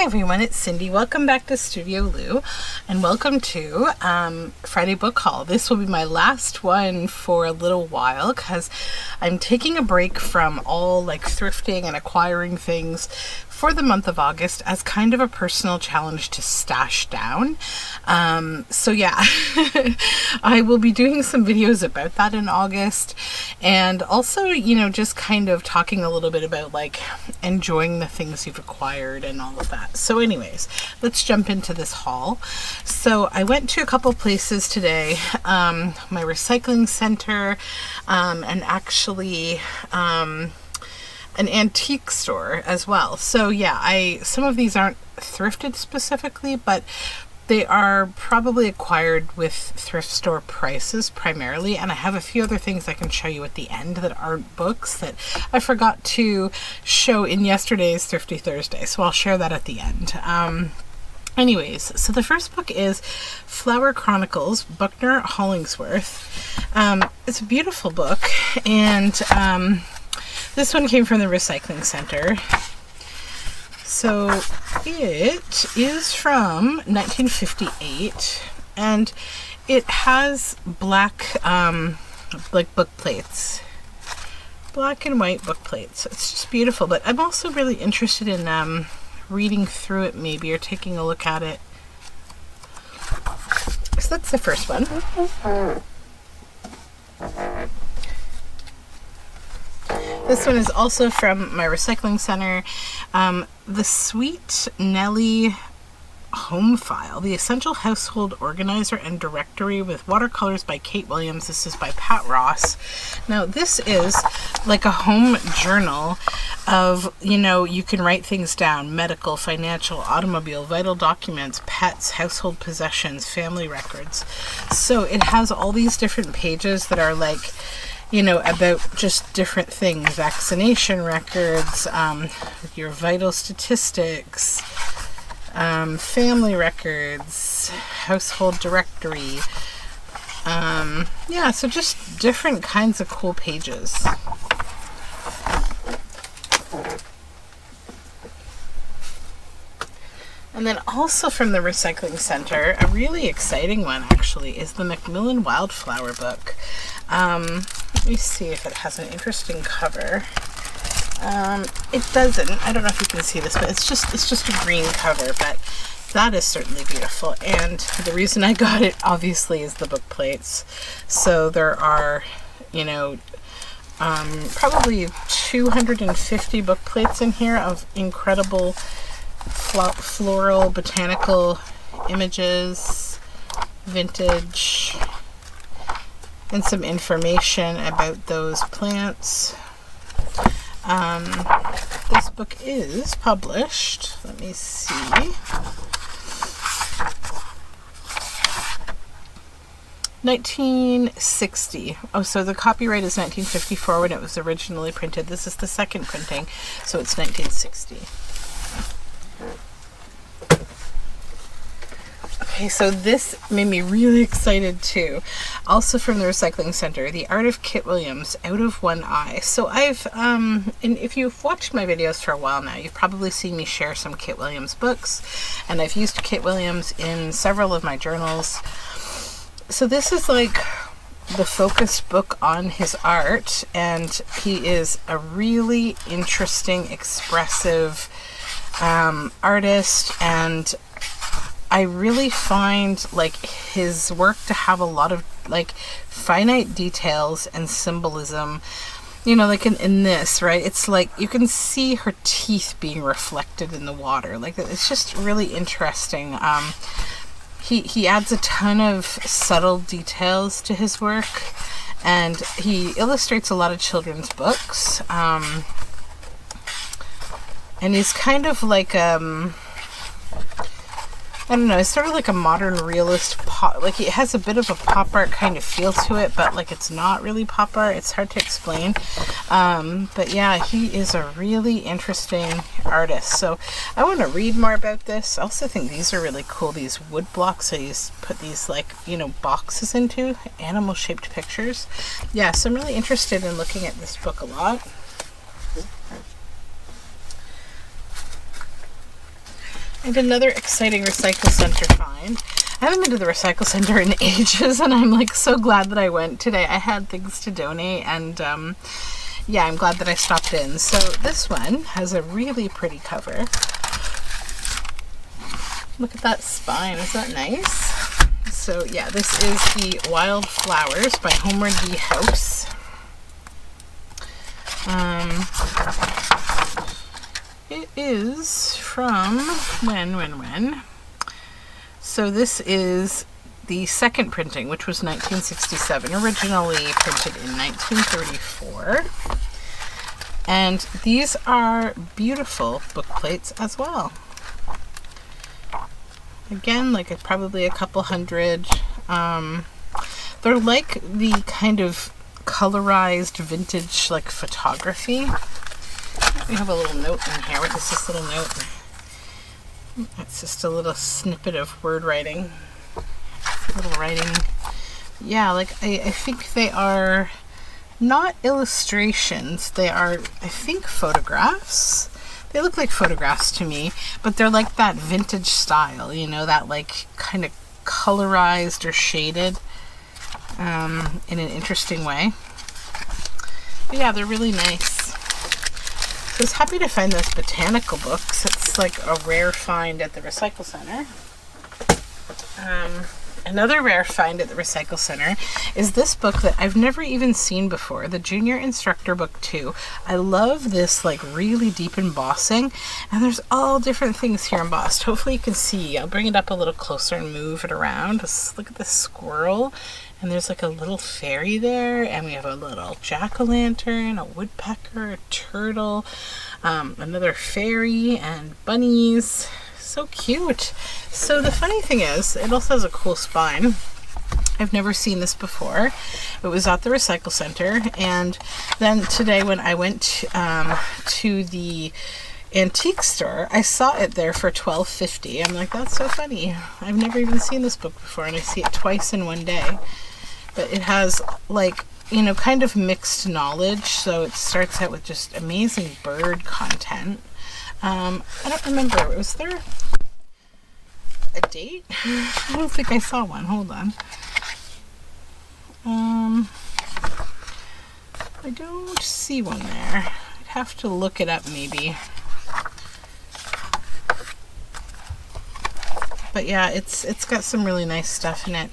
everyone, it's Cindy. Welcome back to Studioloo and welcome to Friday Book Haul. This will be my last one for a little while because I'm taking a break from all like thrifting and acquiring things for the month of August as kind of a personal challenge to stash down. So yeah, I will be doing some videos about that in August, and also, you know, just kind of talking a little bit about like enjoying the things you've acquired and all of that. So anyways, let's jump into this haul. So I went to a couple places today, my recycling center, and actually an antique store as well. So yeah, some of these aren't thrifted specifically, but they are probably acquired with thrift store prices primarily, and I have a few other things I can show you at the end that aren't books that I forgot to show in yesterday's Thrifty Thursday, so I'll share that at the end. Anyways, so the first book is Flower Chronicles, Buckner Hollingsworth. It's a beautiful book, and this one came from the recycling center. So it is from 1958, and it has black, like book plates, black and white book plates. It's just beautiful, but I'm also really interested in reading through it maybe, or taking a look at it. So that's the first one. This one is also from my recycling center. The Sweet Nellie Home File, the Essential Household Organizer and Directory with watercolors by Kate Williams. This is by Pat Ross. Now this is like a home journal of, you know, you can write things down: medical, financial, automobile, vital documents, pets, household possessions, family records. So it has all these different pages that are like, you know, about just different things: vaccination records, your vital statistics, family records, household directory. Yeah, so just different kinds of cool pages. And then also from the recycling center, a really exciting one actually is the Macmillan Wildflower book. Let me see if it has an interesting cover. It doesn't. I don't know if you can see this, but it's just a green cover, but that is certainly beautiful. And the reason I got it obviously is the book plates. So there are, you know, probably 250 book plates in here of incredible floral botanical images, vintage, and some information about those plants. This book is published, let me see, (1960). Oh, so the copyright is 1954 when it was originally printed. This is the second printing, so it's 1960. Okay, so this made me really excited too. Also from the recycling center, The Art of Kit Williams, Out of One Eye. So I've, and if you've watched my videos for a while now, you've probably seen me share some Kit Williams books, and I've used Kit Williams in several of my journals. So this is like the focused book on his art, and he is a really interesting, expressive artist, and I really find like his work to have a lot of like finite details and symbolism. You know, like in this, right? It's like you can see her teeth being reflected in the water. Like, it's just really interesting. He adds a ton of subtle details to his work, and he illustrates a lot of children's books. And he's kind of like I don't know, it's sort of like a modern realist pop, like it has a bit of a pop art kind of feel to it, but like it's not really pop art. It's hard to explain. But yeah, he is a really interesting artist. So I want to read more about this. I also think these are really cool, these wood blocks I used to put these, like, you know, boxes into, animal shaped pictures. Yeah, so I'm really interested in looking at this book a lot. And another exciting recycle center find. I haven't been to the recycle center in ages, and I'm like so glad that I went today. I had things to donate, and yeah, I'm glad that I stopped in. So this one has a really pretty cover. Look at that spine, is that nice? So yeah, this is the Wild Flowers by Homeward D. House. It is from when? So this is the second printing, which was 1967, originally printed in 1934. And these are beautiful book plates as well. Again, like probably a couple hundred. They're like the kind of colorized vintage like photography. We have a little note in here. What is this little note? It's just a little snippet of word writing. Little writing. Yeah, like I think they are not illustrations. They are, I think, photographs. They look like photographs to me, but they're like that vintage style, you know, that like kind of colorized or shaded in an interesting way. But yeah, they're really nice. So I was happy to find those botanical books. It's like a rare find at the recycle center. Another rare find at the recycle center is this book that I've never even seen before, the Junior Instructor Book 2. I love this like really deep embossing, and there's all different things here embossed. Hopefully you can see. I'll bring it up a little closer and move it around. Just look at this squirrel, and there's like a little fairy there, and we have a little jack-o'-lantern, a woodpecker, a turtle, another fairy, and bunnies. So cute. So the funny thing is, it also has a cool spine. I've never seen this before. It was at the recycle center, and then today when I went to the antique store, I saw it there for $12.50. I'm like, that's so funny. I've never even seen this book before, and I see it twice in one day. But it has like, you know, kind of mixed knowledge. So it starts out with just amazing bird content. I don't remember, was there a date? I don't think I saw one. Hold on. I don't see one there. I'd have to look it up maybe. But yeah, it's got some really nice stuff in it.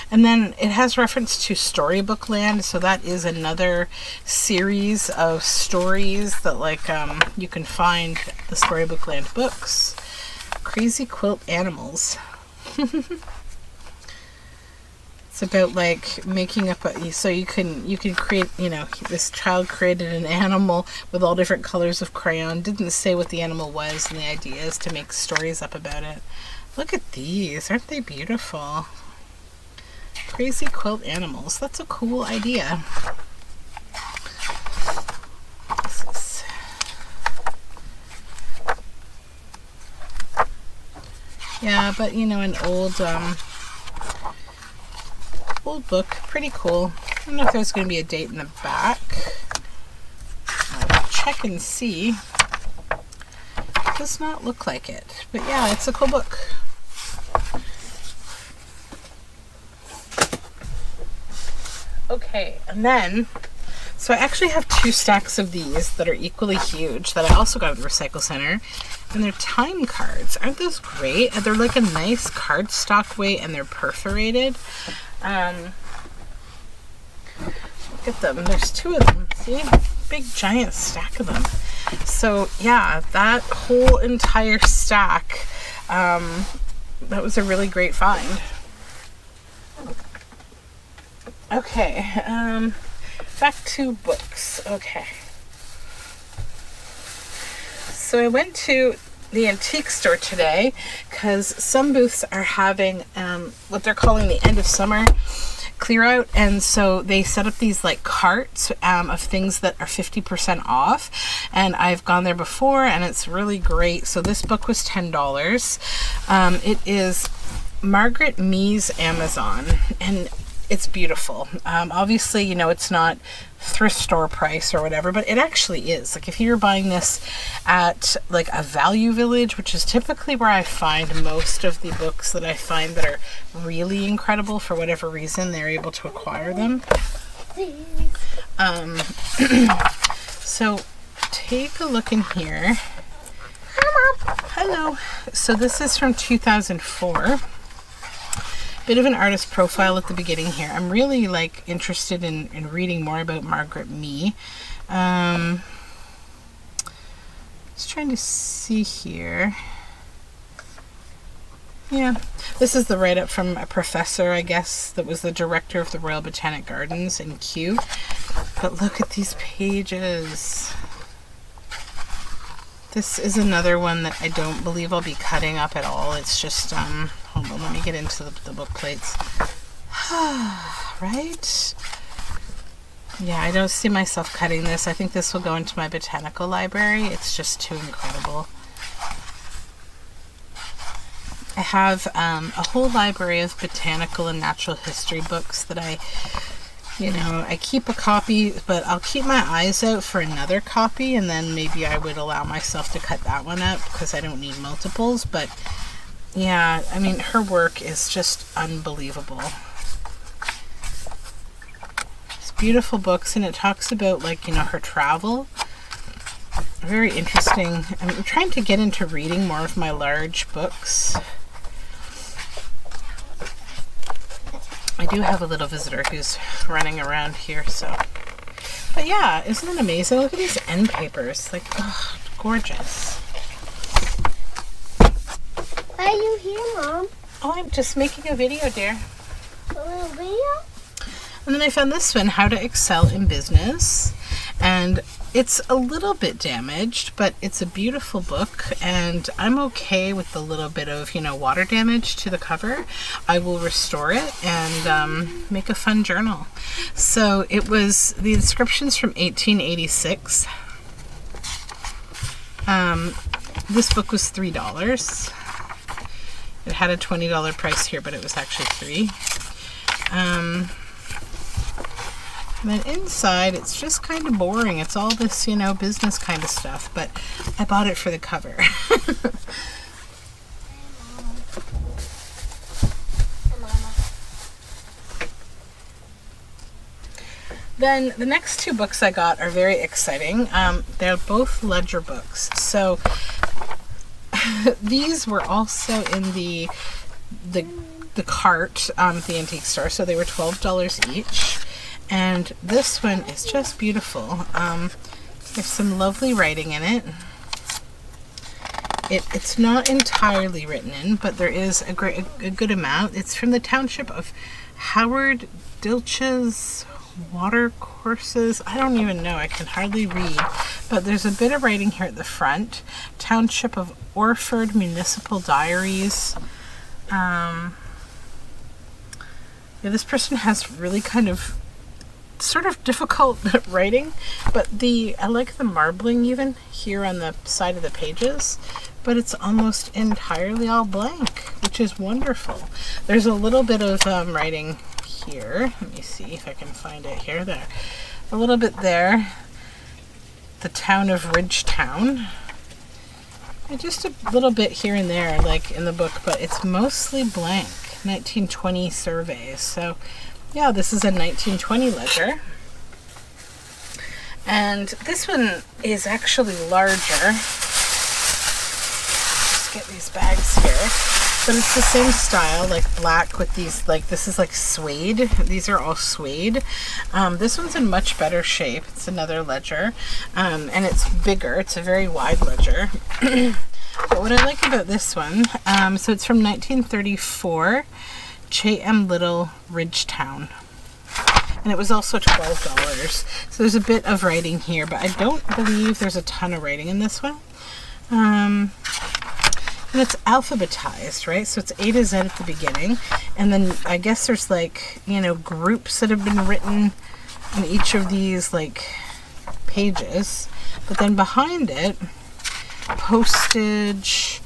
And then it has reference to Storybookland, so that is another series of stories that like you can find the Storybookland books. Crazy Quilt Animals. It's about like making up so you can create, you know, this child created an animal with all different colors of crayon. Didn't say what the animal was, and the idea is to make stories up about it. Look at these, aren't they beautiful? Crazy Quilt Animals. That's a cool idea. Yeah, but you know, an old book. Pretty cool. I don't know if there's going to be a date in the back. I'll check and see. It does not look like it. But yeah, it's a cool book. Okay, and then, so I actually have 2 stacks of these that are equally huge that I also got at the recycle center, and they're time cards. Aren't those great? They're like a nice cardstock weight, and they're perforated. Look at them. There's 2 of them. See? Big giant stack of them. So yeah, that whole entire stack, that was a really great find. Okay, back to books. Okay. So I went to the antique store today because some booths are having what they're calling the end of summer clear out, and so they set up these like carts of things that are 50% off, and I've gone there before and it's really great. So this book was $10. It is Margaret Mee's Amazon, and it's beautiful. Obviously, you know, it's not thrift store price or whatever, but it actually is. Like if you're buying this at like a Value Village, which is typically where I find most of the books that I find that are really incredible, for whatever reason they're able to acquire them. So take a look in here. Hello. So this is from 2004. Bit of an artist profile at the beginning here. I'm really like interested in reading more about Margaret Mee. Just trying to see here. Yeah, this is the write-up from a professor, I guess, that was the director of the Royal Botanic Gardens in Kew. But look at these pages. This is another one that I don't believe I'll be cutting up at all. It's just, hold on, let me get into the book plates. Right? Yeah, I don't see myself cutting this. I think this will go into my botanical library. It's just too incredible. I have a whole library of botanical and natural history books that I keep a copy, but I'll keep my eyes out for another copy, and then maybe I would allow myself to cut that one up because I don't need multiples. But yeah, I mean, her work is just unbelievable. It's beautiful books, and it talks about, like, you know, her travel. Very interesting. I'm trying to get into reading more of my large books. I do have a little visitor who's running around here, so. But yeah, isn't it amazing? Look at these end papers. Like, oh, gorgeous. Why are you here, Mom? Oh, I'm just making a video, dear. A little video? And then I found this one, How to Excel in Business. And it's a little bit damaged, but it's a beautiful book, and I'm okay with the little bit of, you know, water damage to the cover. I will restore it and make a fun journal. So it was, the inscription's from 1886. This book was $3. It had a $20 price here, but it was actually $3. And then inside, it's just kind of boring. It's all this, you know, business kind of stuff, but I bought it for the cover. Then the next two books I got are very exciting. They're both ledger books. So these were also in the cart at the antique store, so they were $12 each. And this one is just beautiful. There's some lovely writing in it. It's not entirely written in, but there is a good amount. It's from the township of Howard Dilch's water courses. I don't even know. I can hardly read. But there's a bit of writing here at the front. Township of Orford Municipal Diaries. Yeah, this person has really kind of sort of difficult writing, but I like the marbling even here on the side of the pages, but it's almost entirely all blank, which is wonderful. There's a little bit of writing here. Let me see if I can find it here. There. A little bit there. The town of Ridgetown. And just a little bit here and there, like in the book, but it's mostly blank. 1920 surveys. So yeah, this is a 1920 ledger. And this one is actually larger. Just get these bags here. But it's the same style, like black with these, like, this is like suede. These are all suede. This one's in much better shape. It's another ledger. And it's bigger. It's a very wide ledger. But what I like about this one, so it's from 1934. J.M. Little, Ridgetown. And it was also $12. So there's a bit of writing here, but I don't believe there's a ton of writing in this one. And it's alphabetized, right? So it's A to Z at the beginning. And then I guess there's, like, you know, groups that have been written in each of these, like, pages. But then behind it, postage,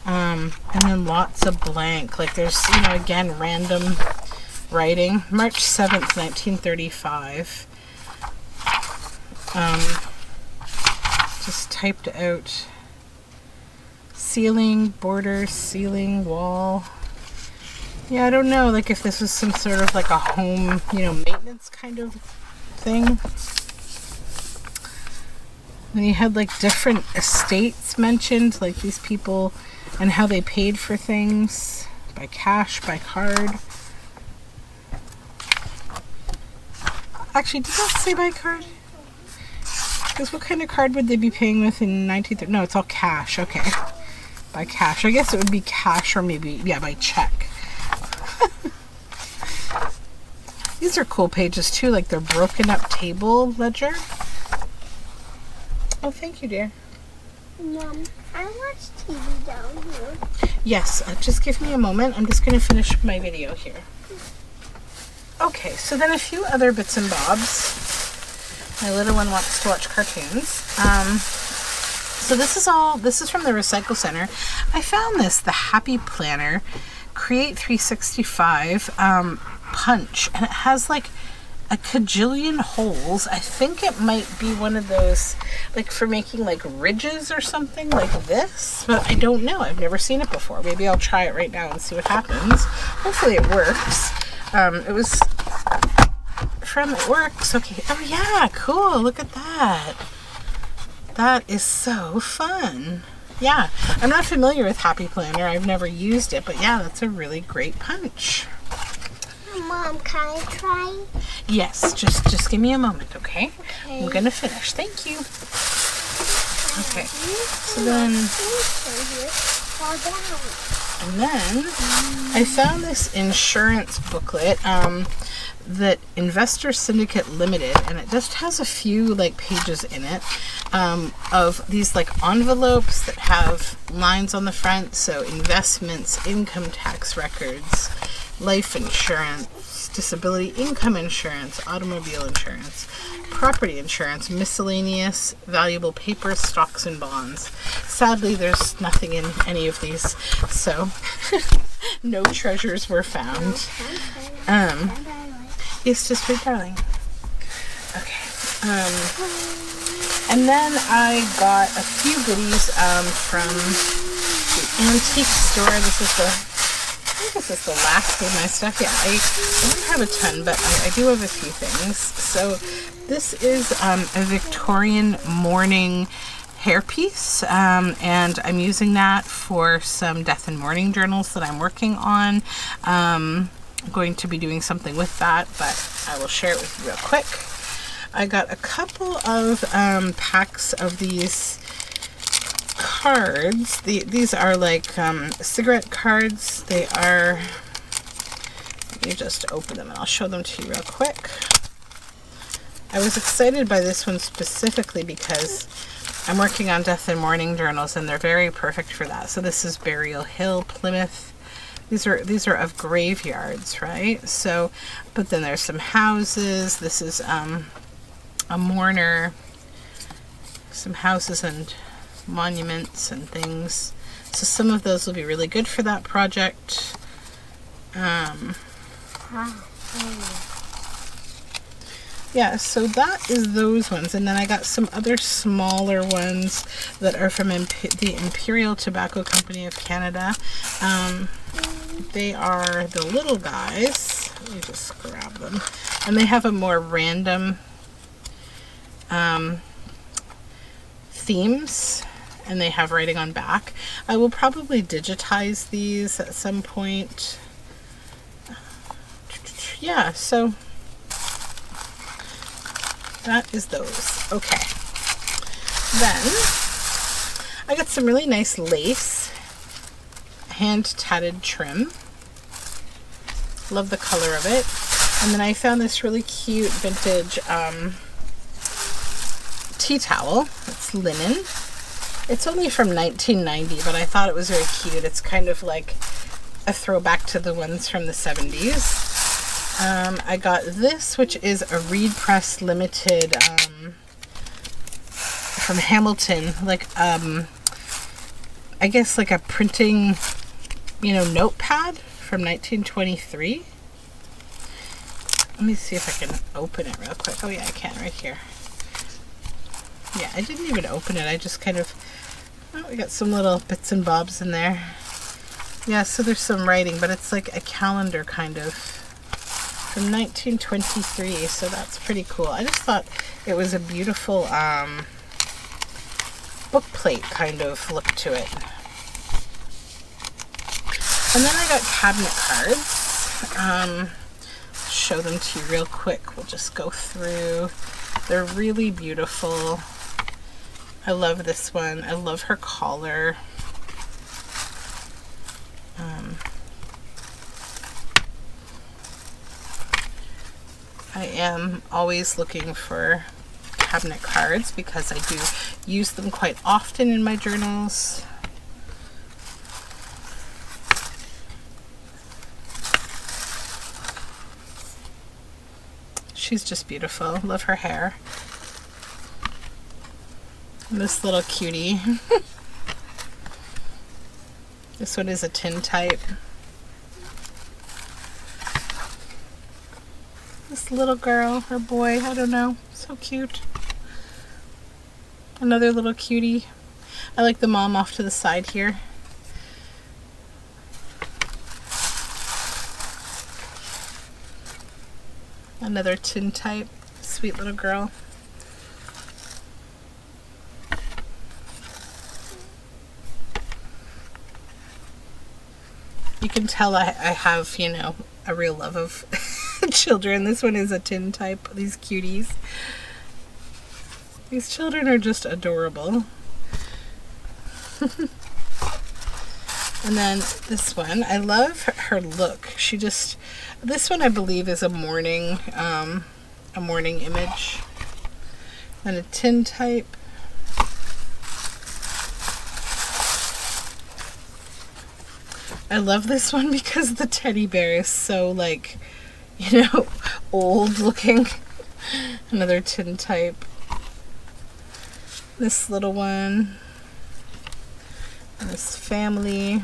and then lots of blank. Like, there's, you know, again, random writing. March 7th, 1935. Just typed out ceiling, borders, ceiling, wall. Yeah, I don't know, like if this was some sort of like a home, maintenance kind of thing. And you had like different estates mentioned, like these people and how they paid for things, by cash, by card. Actually, did that say by card? Because what kind of card would they be paying with in 1930? No, it's all cash. Okay. By cash. I guess it would be cash or maybe, yeah, by check. These are cool pages too, like they're broken up table ledger. Oh, thank you, dear. Mom, I watch TV down here. Yes, just give me a moment. I'm just going to finish my video here. Okay, so then a few other bits and bobs. My little one wants to watch cartoons. So this is from the Recycle Center. I found this, the Happy Planner Create 365 punch, and it has like a cajillion holes. I think it might be one of those like for making like ridges or something like this, but I don't know. I've never seen it before. Maybe I'll try it right now and see what happens. Hopefully it works. It was from It Works. Okay. Oh yeah, cool. Look at that. That is so fun. Yeah, I'm not familiar with Happy Planner. I've never used it, but yeah, that's a really great punch. Mom, can I try? Yes, just give me a moment, okay? I'm gonna finish. Thank you. Okay, so then, and then I found this insurance booklet that Investor Syndicate Limited, and it just has a few like pages in it of these like envelopes that have lines on the front. So investments, income tax records, life insurance, disability income insurance, automobile insurance, property insurance, miscellaneous, valuable papers, stocks, and bonds. Sadly, there's nothing in any of these, so no treasures were found. It's just sweet darling. Okay. And then I got a few goodies from the antique store. I think this is the last of my stuff. Yeah, I don't have a ton, but I do have a few things. So this is a Victorian mourning hairpiece, and I'm using that for some death and mourning journals that I'm working on. I'm going to be doing something with that, but I will share it with you real quick. I got a couple of packs of these cards. These are like cigarette cards. They are, let me just open them and I'll show them to you real quick. I was excited by this one specifically because I'm working on death and mourning journals and they're very perfect for that. So this is Burial Hill, Plymouth. These are of graveyards, right? So, but then there's some houses. This is a mourner, some houses and monuments and things. So some of those will be really good for that project. Yeah, so that is those ones. And then I got some other smaller ones that are from the Imperial Tobacco Company of Canada. They are the little guys. Let me just grab them. And they have a more random themes, and they have writing on back. I will probably digitize these at some point. Yeah, so that is those. Okay. Then I got some really nice lace, hand tatted trim. Love the color of it. And then I found this really cute vintage tea towel. It's linen. It's only from 1990, but I thought it was very cute. It's kind of like a throwback to the ones from the 70s. I got this, which is a Reed Press Limited from Hamilton, like I guess like a printing, notepad from 1923. Let me see if I can open it real quick. Oh yeah, I can right here. Yeah, I didn't even open it. I just kind of, oh, we got some little bits and bobs in there. Yeah, so there's some writing, but it's like a calendar kind of from 1923, so that's pretty cool. I just thought it was a beautiful book plate kind of look to it. And then I got cabinet cards. Show them to you real quick. We'll just go through. They're really beautiful. I love this one. I love her collar. I am always looking for cabinet cards because I do use them quite often in my journals. She's just beautiful. Love her hair. And this little cutie. This one is a tin type. This little girl or boy, I don't know. So cute. Another little cutie. I like the mom off to the side here. Another tin type. Sweet little girl. You can tell I have, you know, a real love of children. This one is a tin type. These cuties. These children are just adorable. And then this one, I love her look. She just, this one I believe is a morning image. And a tin type. I love this one because the teddy bear is so, like, you know, old looking. Another tin type. This little one. And this family.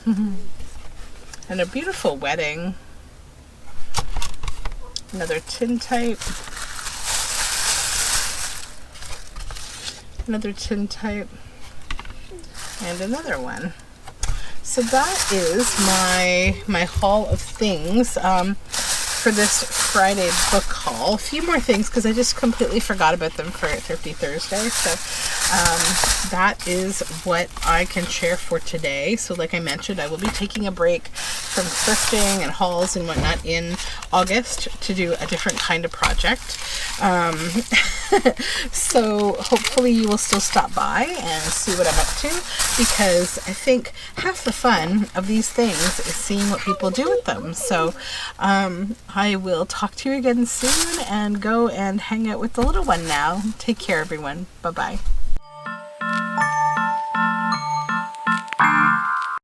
And a beautiful wedding. Another tin type. Another tin type. And another one. So that is my haul of things for this Friday book haul. A few more things because I just completely forgot about them for Thrifty Thursday. So that is what I can share for today. So like I mentioned, I will be taking a break from thrifting and hauls and whatnot in August to do a different kind of project. So hopefully you will still stop by and see what I'm up to, because I think half the fun of these things is seeing what people do with them. So I will talk to you again soon and go and hang out with the little one now. Take care, everyone. Bye-bye.